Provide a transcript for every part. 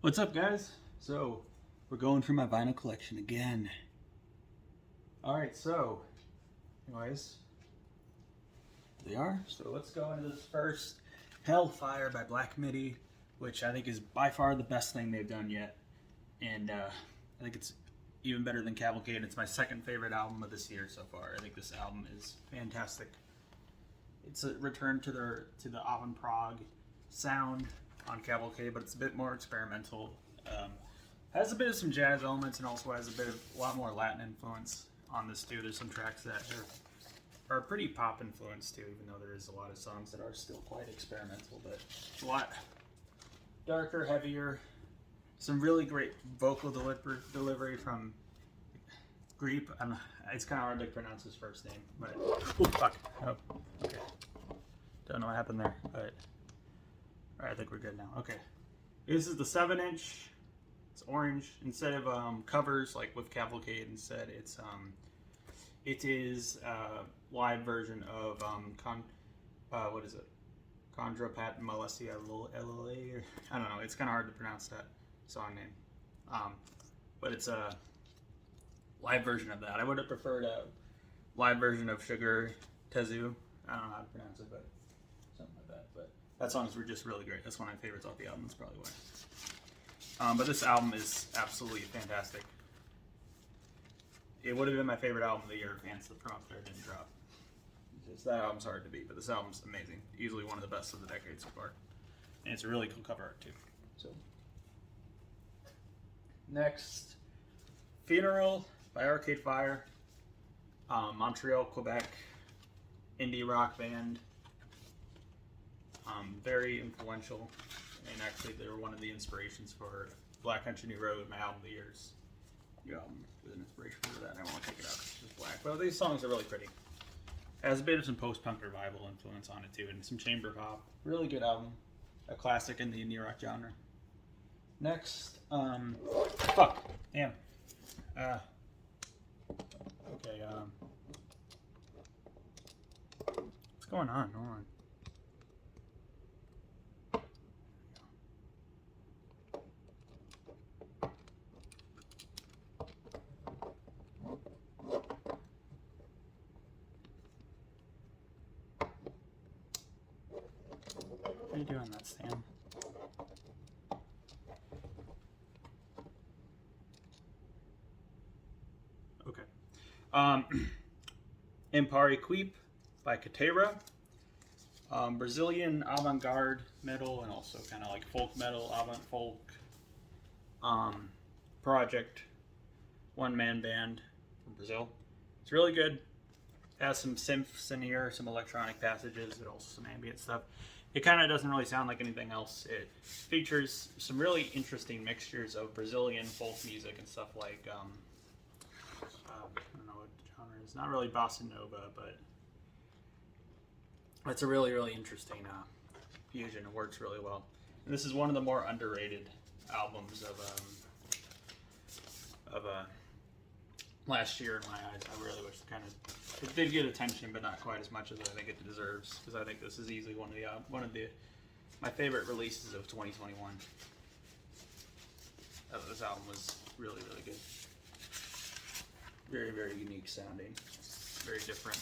What's up, guys? So, we're going through my vinyl collection again. Alright, so, anyways, they are. So let's go into this first. Hellfire by Black Midi, which I think is by far the best thing they've done yet. And I think it's even better than Cavalcade. It's my second favorite album of this year so far. I think this album is fantastic. It's a return to the avant-prog sound on Cavalcade, but it's a bit more experimental. Has a bit of some jazz elements, and also has a lot more Latin influence on this too. There's some tracks that are pretty pop influenced too, even though there is a lot of songs that are still quite experimental, but it's a lot darker, heavier. Some really great vocal delivery from Greep. It's kind of hard to pronounce his first name, but oh, okay. Don't know what happened there, but all right, I think we're good now. Okay, this is the 7-inch. It's orange instead of covers like with Cavalcade. Instead, it is live version of what is it? Contra Pat Molestia LLA. I don't know. It's kind of hard to pronounce that song name. But it's a live version of that. I would have preferred a live version of Sugar Tezu. I don't know how to pronounce it, but something like that. But that songs were just really great. That's one of my favorites off the album. That's probably why. But this album is absolutely fantastic. It would have been my favorite album of the year if Ants from Up There didn't drop. That album's hard to beat, but this album's amazing. Easily one of the best of the decade so far. And it's a really cool cover art too. So next, Funeral by Arcade Fire. Montreal, Quebec, indie rock band. Very influential, and actually they were one of the inspirations for Black Country New Road, my album of the year's new album, was an inspiration for that, and I won't take it out because it's just black. But these songs are really pretty. It has a bit of some post-punk revival influence on it too, and some chamber pop. Really good album. A classic in the indie rock genre. Next, damn. Okay, what's going on? Hold on. What are you doing that, Sam? Okay. Impari Queep by Katera. Brazilian avant-garde metal and also kind of like folk metal, avant-folk project. One-man band from Brazil. It's really good. Has some synths in here, some electronic passages, but also some ambient stuff. It kind of doesn't really sound like anything else. It features some really interesting mixtures of Brazilian folk music and stuff like, I don't know what the genre is. Not really bossa nova, but it's a really, really interesting fusion. It works really well. And this is one of the more underrated albums of last year in my eyes. I really wish it did get attention, but not quite as much as I think it deserves. Because I think this is easily one of my favorite releases of 2021. This album was really, really good. Very, very unique sounding. Very different.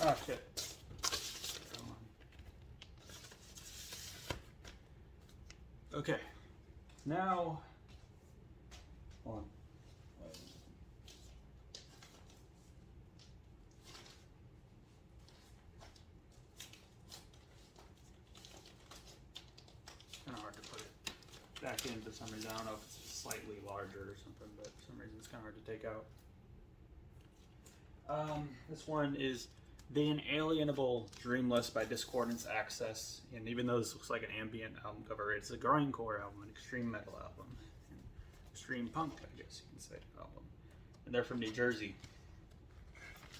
Oh shit. Okay, now, hold on. Kind of hard to put it back in for some reason. I don't know if it's slightly larger or something, but for some reason it's kind of hard to take out. This one is The Inalienable Dreamless by Discordance Access, and even though this looks like an ambient album cover, it's a grindcore album, an extreme metal album, an extreme punk, I guess you can say, album. And they're from New Jersey.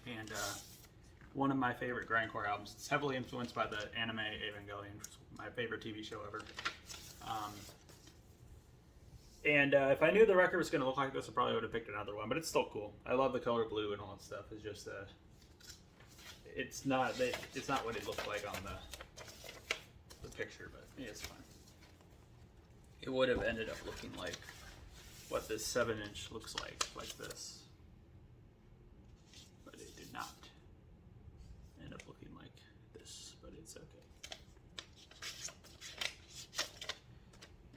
And one of my favorite grindcore albums. It's heavily influenced by the anime Evangelion, which is my favorite TV show ever. And if I knew the record was going to look like this, I probably would have picked another one, but it's still cool. I love the color blue and all that stuff. It's just it's not what it looked like on the picture, but it's fine. It would have ended up looking like what this 7-inch looks like this, but it did not end up looking like this, but it's okay.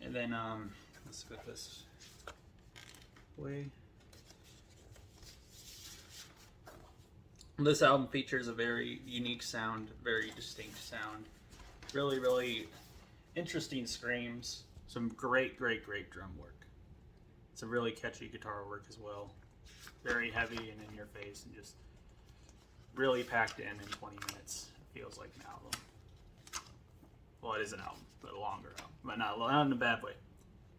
And then let's put this away. This album features a very unique sound, very distinct sound. Really, really interesting screams. Some great drum work. It's a really catchy guitar work as well. Very heavy and in your face and just really packed in 20 minutes. It feels like an album. Well, it is an album, but a longer album. But not in a bad way.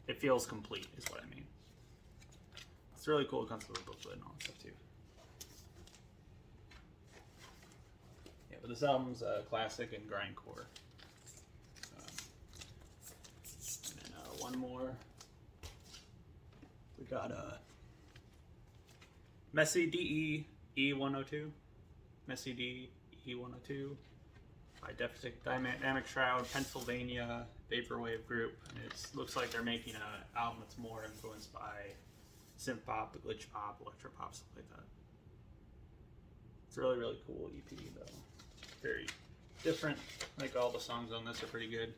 It feels complete is what I mean. It's really cool. It comes with a booklet and all that stuff too. Yeah, but this album's classic and grindcore. And then one more. We got Messy DE E102. Messy DE E102 by Deficit Dynamic Shroud, Pennsylvania Vaporwave group. And it looks like they're making an album that's more influenced by synth pop, glitch pop, electro pop, stuff like that. It's a really, really cool EP though. Very different. Like all the songs on this are pretty good.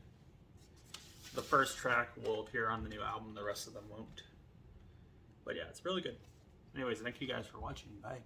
The first track will appear on the new album, the rest of them won't. But yeah, it's really good. Anyways, thank you guys for watching. Bye.